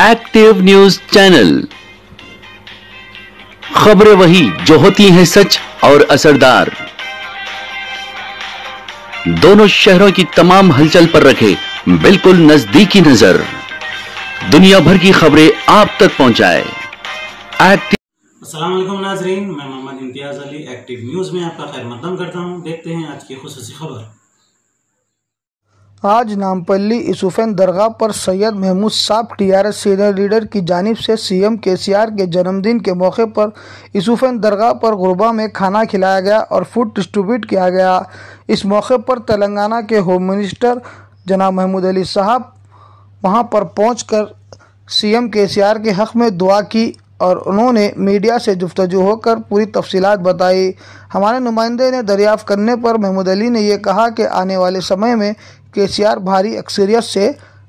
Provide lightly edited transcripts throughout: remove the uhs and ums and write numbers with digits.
Active news channel. खबरें वही जो होती हैं सच और असरदार। दोनों शहरों की तमाम हलचल पर रखे बिल्कुल नजदीकी नजर। दुनिया भर की खबरें आप तक पहुंचाए। अस्सलाम वालेकुम नाजरीन, मैं मोहम्मद इम्तियाज अली एक्टिव न्यूज़ में आपका खैर मकदम करता हूं। देखते हैं आज की खुसूसी खबर। आज नामपल्ली यूसुफैन दरगाह पर सैयद महमूद साहब टीआरएस सीनियर लीडर की जानिब से सीएम केसीआर के जन्मदिन के मौके पर यूसुफैन दरगाह पर गुरबा में खाना खिलाया गया और फूड डिस्ट्रीब्यूट किया गया। इस मौके पर तेलंगाना के होम मिनिस्टर जनाब महमूद अली साहब वहां पर पहुंचकर सीएम केसीआर के हक़ में दुआ की और उन्होंने मीडिया से गुफ्तगू होकर पूरी तफसीलात बताई। हमारे नुमाइंदे ने दरियाफ्त करने पर महमूद अली ने यह कहा कि आने वाले समय में केसीआर भारी अक्सरियत से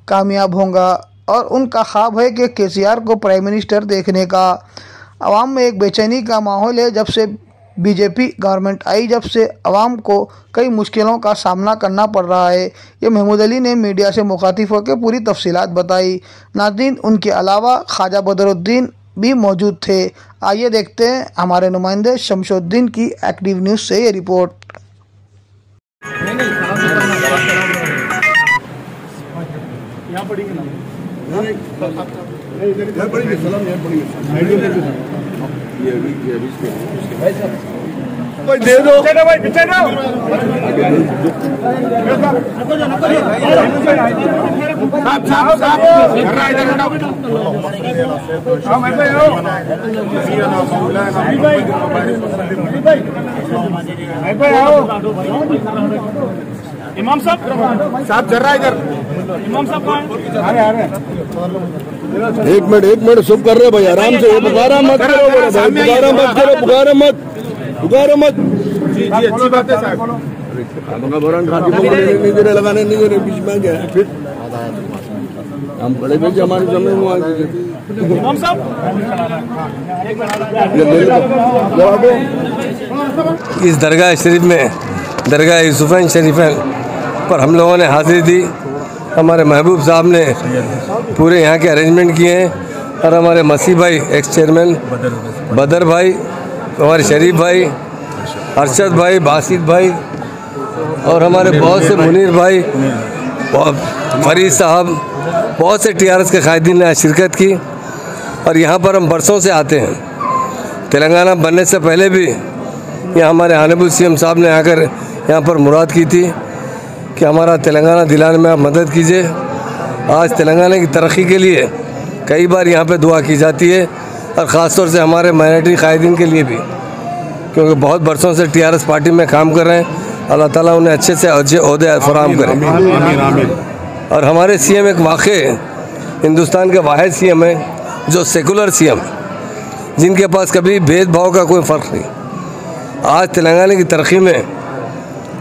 कामयाब होगा और उनका ख्वाब है कि केसीआर को प्राइम मिनिस्टर देखने का। आवाम में एक बेचैनी का माहौल है जब से बीजेपी गवर्नमेंट आई, जब से आवाम को कई मुश्किलों का सामना करना पड़ रहा है। ये महमूद अली ने मीडिया से मुखातिब होकर पूरी तफसीलात बताई। नाज़रीन, उनके अलावा ख्वाजा बदरुद्दीन भी मौजूद थे। आइए देखते हैं हमारे नुमाइंदे शमशुद्दीन की एक्टिव न्यूज़ से ये रिपोर्ट। भाई दे दो भाई पीछे जाओ। इमाम साहब जरा इधर। इमाम साहब कहाँ हैं? आ रहे हैं। एक मिनट सब कर रहे भाई, आराम से। पुकारा मत करो भाई, पुकारा मत। जी अच्छी बात है साहब। नहीं दे रहे, लगाने नहीं दे रहे, बीच में क्या है फिर हम बड़े भेजे हमारे जमे इमाम साहब। इस दरगाह शरीफ में, दरगाह यूसुफैन शरीफैन पर हम लोगों ने हाजिरी दी। हमारे महबूब साहब ने पूरे यहाँ के अरेंजमेंट किए हैं और हमारे मसीह भाई एक्स चेयरमैन बदर भाई, हमारे शरीफ भाई, अरशद भाई, बासित भाई और हमारे बहुत से मुनीर भाई, फरीद साहब, बहुत से टीआरएस के कायदीन ने शिरकत की। और यहाँ पर हम बरसों से आते हैं। तेलंगाना बनने से पहले भी यहाँ हमारे हानेबुल सीएम साहब ने आकर यहाँ पर मुराद की थी कि हमारा तेलंगाना दिलाने में आप मदद कीजिए। आज तेलंगाना की तरक्की के लिए कई बार यहाँ पे दुआ की जाती है और ख़ास तौर से हमारे माइनॉरिटी कायदीन के लिए भी, क्योंकि बहुत बरसों से टीआरएस पार्टी में काम कर रहे हैं। अल्लाह ताला उन्हें अच्छे से अच्छे ओहदे फराहम करें। और हमारे सीएम एक वाक़ई हिंदुस्तान के वाहिद सीएम है जो सेकुलर सीएम, जिनके पास कभी भेदभाव का कोई फ़र्क नहीं। आज तेलंगाना की तरक्की में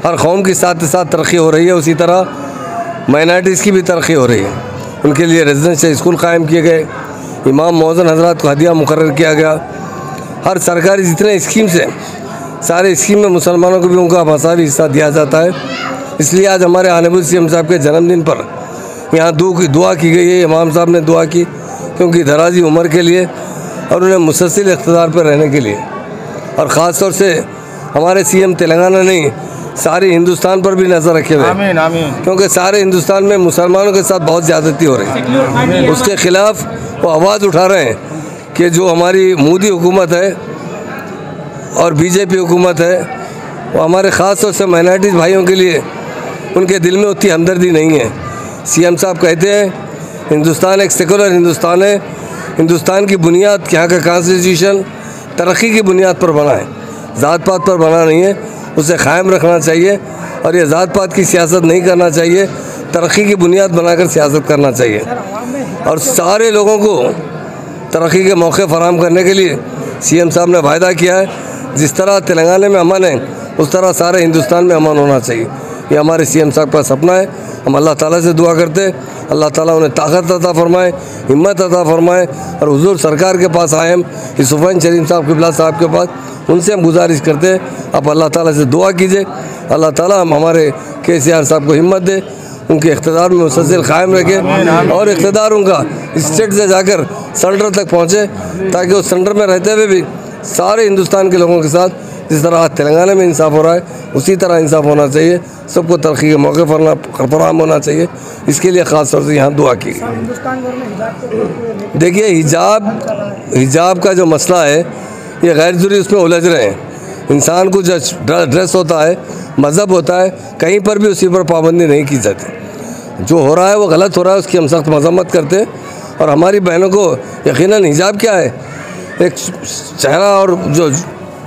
हर कौम के साथ साथ तरक्की हो रही है, उसी तरह माइनॉरिटीज़ की भी तरक्की हो रही है। उनके लिए रेजिडेंशियल स्कूल कायम किए गए, इमाम मौज़न हज़रात को हदिया मुकर्रर किया गया। हर सरकारी जितने स्कीम्स हैं, सारे स्कीम में मुसलमानों को भी उनका मसावी हिस्सा दिया जाता है। इसलिए आज हमारे हानेबुल सीएम साहब के जन्मदिन पर यहाँ दुआ की गई है। इमाम साहब ने दुआ की क्योंकि दराजी उम्र के लिए और उन्हें मुसलसल इक़्तिदार पर रहने के लिए। और ख़ास तौर से हमारे सीएम तेलंगाना नहीं, सारे हिंदुस्तान पर भी नज़र रखे हुए, क्योंकि सारे हिंदुस्तान में मुसलमानों के साथ बहुत ज़्यादती हो रही है। उसके ख़िलाफ़ वो आवाज़ उठा रहे हैं कि जो हमारी मोदी हुकूमत है और बीजेपी हुकूमत है, वो हमारे ख़ास तौर से माइनॉरिटीज़ भाइयों के लिए उनके दिल में उतनी हमदर्दी नहीं है। सीएम साहब कहते हैं हिंदुस्तान एक सेकुलर हिंदुस्तान है। हिंदुस्तान की बुनियाद, यहाँ का कॉन्स्टिट्यूशन तरक्की की बुनियाद पर बना है, ज़ात पात पर बना नहीं है। उसे क़ायम रखना चाहिए और ये ज़ात पात की सियासत नहीं करना चाहिए, तरक्की की बुनियाद बनाकर सियासत करना चाहिए। और सारे लोगों को तरक्की के मौके फराहम करने के लिए सीएम साहब ने वायदा किया है, जिस तरह तेलंगाना में अमन है उस तरह सारे हिंदुस्तान में अमन होना चाहिए। ये हमारे सीएम साहब का सपना है। हम अल्लाह ताला से दुआ करते हैं, अल्लाह ताला उन्हें ताकत अता फरमाए, हिम्मत अता फरमाए। और हुजूर सरकार के पास आए हम, यूसुफैन शरीफ साहब क़िबला साहब के पास, उनसे हम गुजारिश करते हैं आप अल्लाह ताला से दुआ कीजिए, अल्लाह ताला हम हमारे केसीआर साहब को हिम्मत दे उनके इक़्तिदार में मुसलसल कायम रखे और इक़्तिदार उनका स्टेट से जाकर सेंटर तक पहुँचे, ताकि उस सेंटर में रहते हुए भी सारे हिंदुस्तान के लोगों के साथ जिस तरह तेलंगाना में इंसाफ हो रहा है उसी तरह इंसाफ होना चाहिए, सबको तरक्की के मौके फराहम होना चाहिए। इसके लिए ख़ास तौर से यहाँ दुआ की गई। देखिए, हिजाब का जो मसला है ये गैर ज़रूरी उसमें उलझ रहे हैं। इंसान को जो ड्रेस होता है, मज़हब होता है, कहीं पर भी उसी पर पाबंदी नहीं की जाती। जो हो रहा है वो गलत हो रहा है, उसकी हम सख्त मजम्मत करते हैं। और हमारी बहनों को यकीनन हिजाब क्या है, एक चेहरा और जो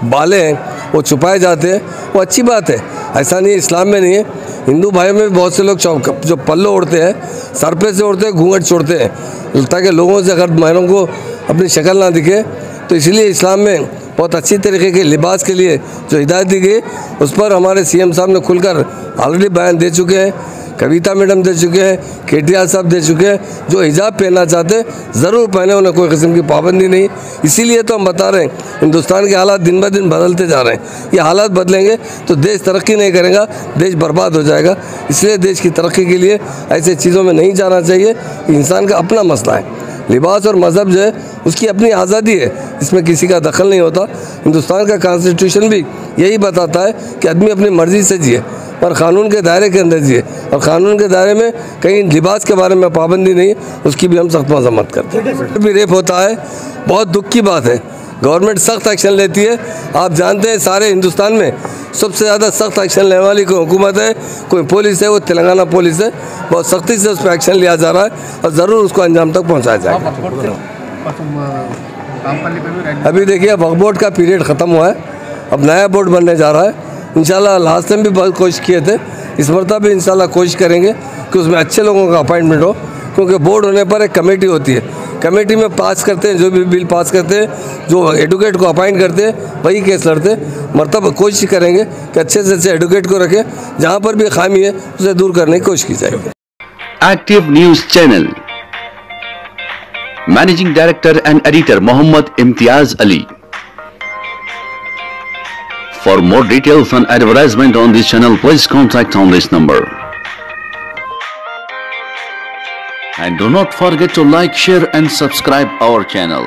बालें हैं वो छुपाए जाते हैं, वो अच्छी बात है, ऐसा नहीं है, इस्लाम में नहीं है। हिंदू भाइयों में भी बहुत से लोग जो पल्लो ओढ़ते हैं, सर पे से ओढ़ते हैं, घूंघट छोड़ते हैं, ताकि लोगों से अगर बहनों को अपनी शक्ल ना दिखे। तो इसलिए इस्लाम में बहुत अच्छी तरीके के लिबास के लिए जो हिदायत दी गई उस पर हमारे सीएम साहब ने खुलकर ऑलरेडी बयान दे चुके हैं, कविता मैडम दे चुके हैं, केटीआर साहब दे चुके हैं। जो हिजाब पहनना चाहते ज़रूर पहने, उन्हें कोई किस्म की पाबंदी नहीं। इसीलिए तो हम बता रहे हैं हिंदुस्तान के हालात दिन ब दिन बदलते जा रहे हैं। ये हालात बदलेंगे तो देश तरक्की नहीं करेगा, देश बर्बाद हो जाएगा। इसलिए देश की तरक्की के लिए ऐसे चीज़ों में नहीं जाना चाहिए। इंसान का अपना मसला है, लिबास और मज़हब जो है उसकी अपनी आज़ादी है, इसमें किसी का दखल नहीं होता। हिंदुस्तान का कॉन्स्टिट्यूशन भी यही बताता है कि आदमी अपनी मर्ज़ी से जिए, पर क़ानून के दायरे के अंदर जिए, और क़ानून के दायरे में कहीं लिबास के बारे में पाबंदी नहीं, उसकी भी हम सख्त मजम्मत करते हैं। भी रेप होता है, बहुत दुख की बात है, गवर्नमेंट सख्त एक्शन लेती है। आप जानते हैं सारे हिंदुस्तान में सबसे ज़्यादा सख्त एक्शन लेने वाली कोई हुकूमत है, कोई पुलिस है, वो तेलंगाना पुलिस है। बहुत सख्ती से उस पर एक्शन लिया जा रहा है और ज़रूर उसको अंजाम तक पहुँचाया जाएगा। अभी देखिए, वक्फ बोर्ड का पीरियड ख़त्म हुआ है, अब नया बोर्ड बनने जा रहा है। इंशाल्लाह लास्ट टाइम भी बहुत कोशिश किए थे, इस मरतबा भी इंशाल्लाह कोशिश करेंगे कि उसमें अच्छे लोगों का अपॉइंटमेंट हो, क्योंकि बोर्ड होने पर एक कमेटी होती है, कमेटी में पास करते हैं, जो भी बिल पास करते हैं, जो एडवोकेट को अपॉइंट करते हैं वही केस लड़ते हैं। मरतबा कोशिश करेंगे कि अच्छे से अच्छे एडवोकेट को रखें, जहाँ पर भी खामी है उसे दूर करने की कोशिश की जाएगी। Active news channel, managing director and editor Mohammad Imtiaz Ali. For more details and advertisement on this channel, please contact on this number. And do not forget to like, share and subscribe our channel.